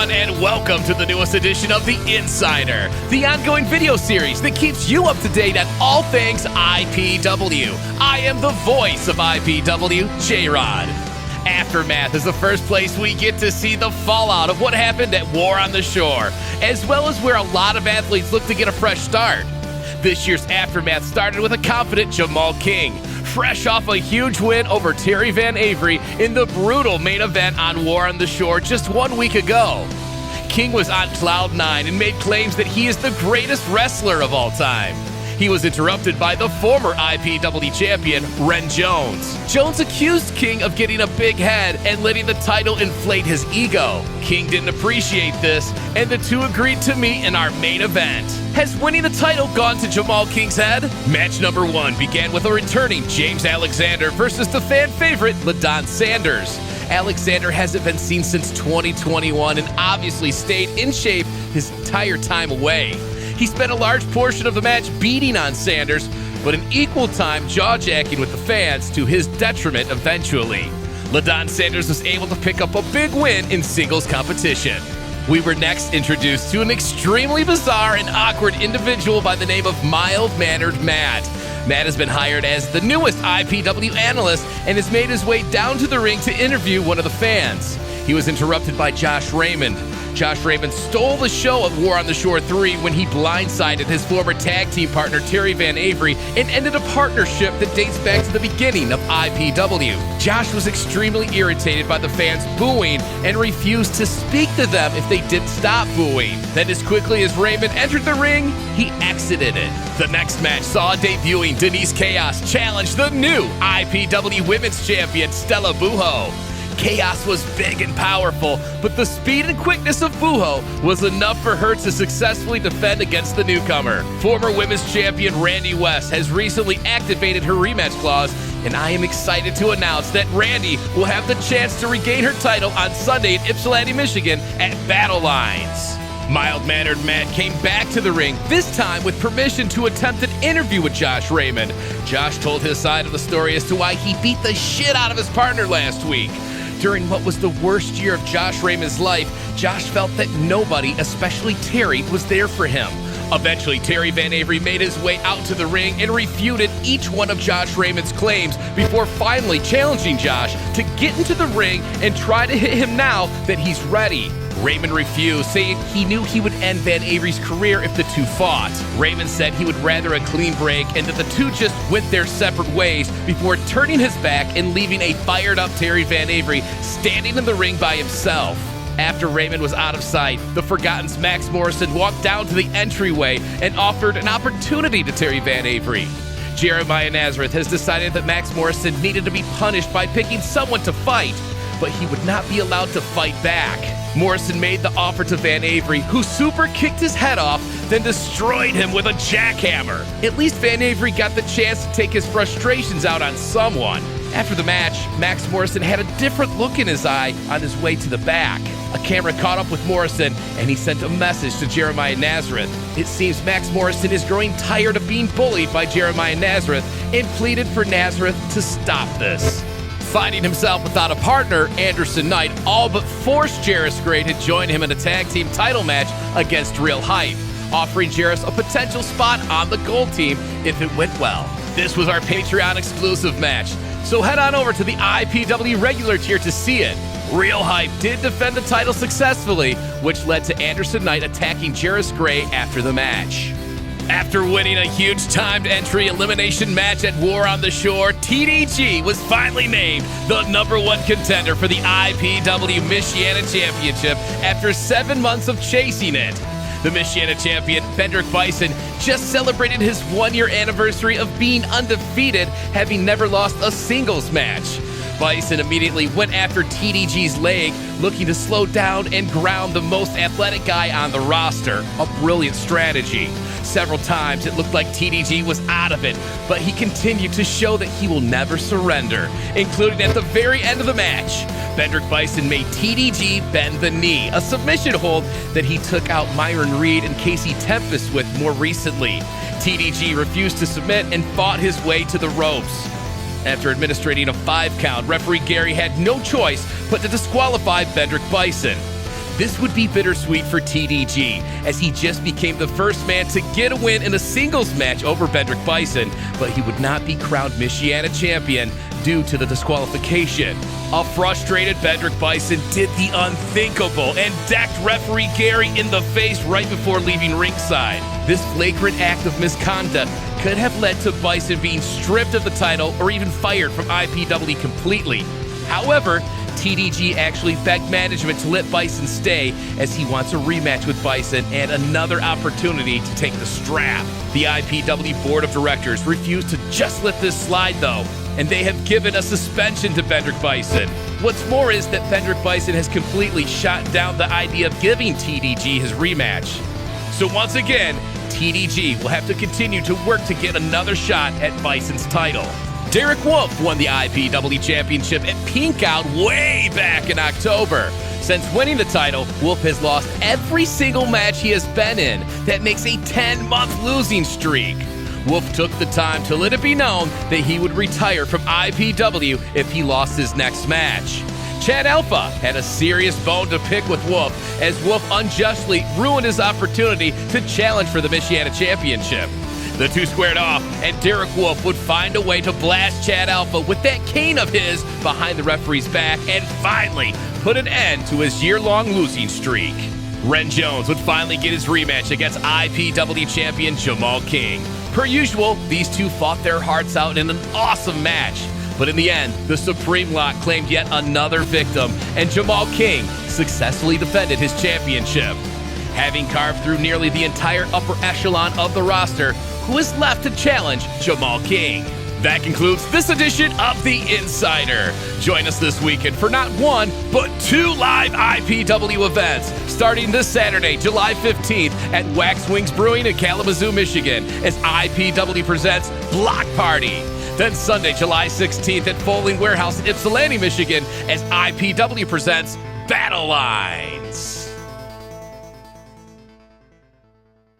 everyone, and welcome to the newest edition of The Insider, the ongoing video series that keeps you up to date on all things IPW. I am the voice of IPW J-Rod. Aftermath is the first place we get to see the fallout of what happened at War on the Shore, as well as where a lot of athletes look to get a fresh start. This year's Aftermath started with a confident Jamal King, fresh off a huge win over Terry Van Avery in the brutal main event on War on the Shore just 1 week ago. King was on cloud nine and made claims that he is the greatest wrestler of all time. He was interrupted by the former IPW champion, Ren Jones. Jones accused King of getting a big head and letting the title inflate his ego. King didn't appreciate this, and the two agreed to meet in our main event. Has winning the title gone to Jamal King's head? Match number 1 began with a returning James Alexander versus the fan favorite, LaDon Sanders. Alexander hasn't been seen since 2021 and obviously stayed in shape his entire time away. He spent a large portion of the match beating on Sanders, but in equal time jaw-jacking with the fans to his detriment eventually. LaDon Sanders was able to pick up a big win in singles competition. We were next introduced to an extremely bizarre and awkward individual by the name of Mild-Mannered Matt. Matt has been hired as the newest IPW analyst and has made his way down to the ring to interview one of the fans. He was interrupted by Josh Raymond. Josh Raymond stole the show at War on the Shore 3 when he blindsided his former tag team partner Terry Van Avery and ended a partnership that dates back to the beginning of IPW. Josh was extremely irritated by the fans booing and refused to speak to them if they didn't stop booing. Then as quickly as Raymond entered the ring, he exited it. The next match saw debuting Denise Chaos challenge the new IPW Women's Champion Stella Buho. Chaos was big and powerful, but the speed and quickness of Buho was enough for her to successfully defend against the newcomer. Former women's champion Randy West has recently activated her rematch clause, and I am excited to announce that Randy will have the chance to regain her title on Sunday in Ypsilanti, Michigan at Battle Lines. Mild-Mannered Matt came back to the ring, this time with permission to attempt an interview with Josh Raymond. Josh told his side of the story as to why he beat the shit out of his partner last week. During what was the worst year of Josh Raymond's life, Josh felt that nobody, especially Terry, was there for him. Eventually, Terry Van Avery made his way out to the ring and refuted each one of Josh Raymond's claims before finally challenging Josh to get into the ring and try to hit him now that he's ready. Raymond refused, saying he knew he would end Van Avery's career if the two fought. Raymond said he would rather a clean break and that the two just went their separate ways before turning his back and leaving a fired-up Terry Van Avery standing in the ring by himself. After Raymond was out of sight, the Forgotten's Max Morrison walked down to the entryway and offered an opportunity to Terry Van Avery. Jeremiah Nazareth has decided that Max Morrison needed to be punished by picking someone to fight, but he would not be allowed to fight back. Morrison made the offer to Van Avery, who super kicked his head off, then destroyed him with a jackhammer. At least Van Avery got the chance to take his frustrations out on someone. After the match, Max Morrison had a different look in his eye on his way to the back. A camera caught up with Morrison, and he sent a message to Jeremiah Nazareth. It seems Max Morrison is growing tired of being bullied by Jeremiah Nazareth and pleaded for Nazareth to stop this. Finding himself without a partner, Anderson Knight all but forced Jarris Gray to join him in a tag team title match against Real Hype, offering Jarris a potential spot on the gold team if it went well. This was our Patreon exclusive match, so head on over to the IPW regular tier to see it. Real Hype did defend the title successfully, which led to Anderson Knight attacking Jarris Gray after the match. After winning a huge timed entry elimination match at War on the Shore, TDG was finally named the #1 contender for the IPW Michiana Championship after 7 months of chasing it. The Michiana champion, Bendrick Bison, just celebrated his 1-year anniversary of being undefeated, having never lost a singles match. Bison immediately went after TDG's leg, looking to slow down and ground the most athletic guy on the roster. A brilliant strategy. Several times it looked like TDG was out of it, but he continued to show that he will never surrender, including at the very end of the match. Bendrick Bison made TDG bend the knee, a submission hold that he took out Myron Reed and Casey Tempest with more recently. TDG refused to submit and fought his way to the ropes. After administrating a 5 count, referee Gary had no choice but to disqualify Bendrick Bison. This would be bittersweet for TDG, as he just became the first man to get a win in a singles match over Bedrick Bison, but he would not be crowned Michiana champion due to the disqualification. A frustrated Bedrick Bison did the unthinkable and decked referee Gary in the face right before leaving ringside. This flagrant act of misconduct could have led to Bison being stripped of the title or even fired from IPW completely. However, TDG actually begged management to let Bison stay, as he wants a rematch with Bison and another opportunity to take the strap. The IPW Board of Directors refused to just let this slide though, and they have given a suspension to Bedrick Bison. What's more is that Bedrick Bison has completely shot down the idea of giving TDG his rematch. So once again, TDG will have to continue to work to get another shot at Bison's title. Derek Wolf won the IPW Championship at Pink Out way back in October. Since winning the title, Wolf has lost every single match he has been in. That makes a 10-month losing streak. Wolf took the time to let it be known that he would retire from IPW if he lost his next match. Chad Alpha had a serious bone to pick with Wolf, as Wolf unjustly ruined his opportunity to challenge for the Michiana Championship. The two squared off, and Derek Wolf would find a way to blast Chad Alpha with that cane of his behind the referee's back and finally put an end to his year-long losing streak. Ren Jones would finally get his rematch against IPW champion Jamal King. Per usual, these two fought their hearts out in an awesome match. But in the end, the Supreme Lock claimed yet another victim, and Jamal King successfully defended his championship. Having carved through nearly the entire upper echelon of the roster, who is left to challenge Jamal King? That concludes this edition of The Insider. Join us this weekend for not one, but two live IPW events, starting this Saturday, July 15th at Wax Wings Brewing in Kalamazoo, Michigan, as IPW presents Block Party. Then Sunday, July 16th at Folding Warehouse in Ypsilanti, Michigan, as IPW presents Battle Lines.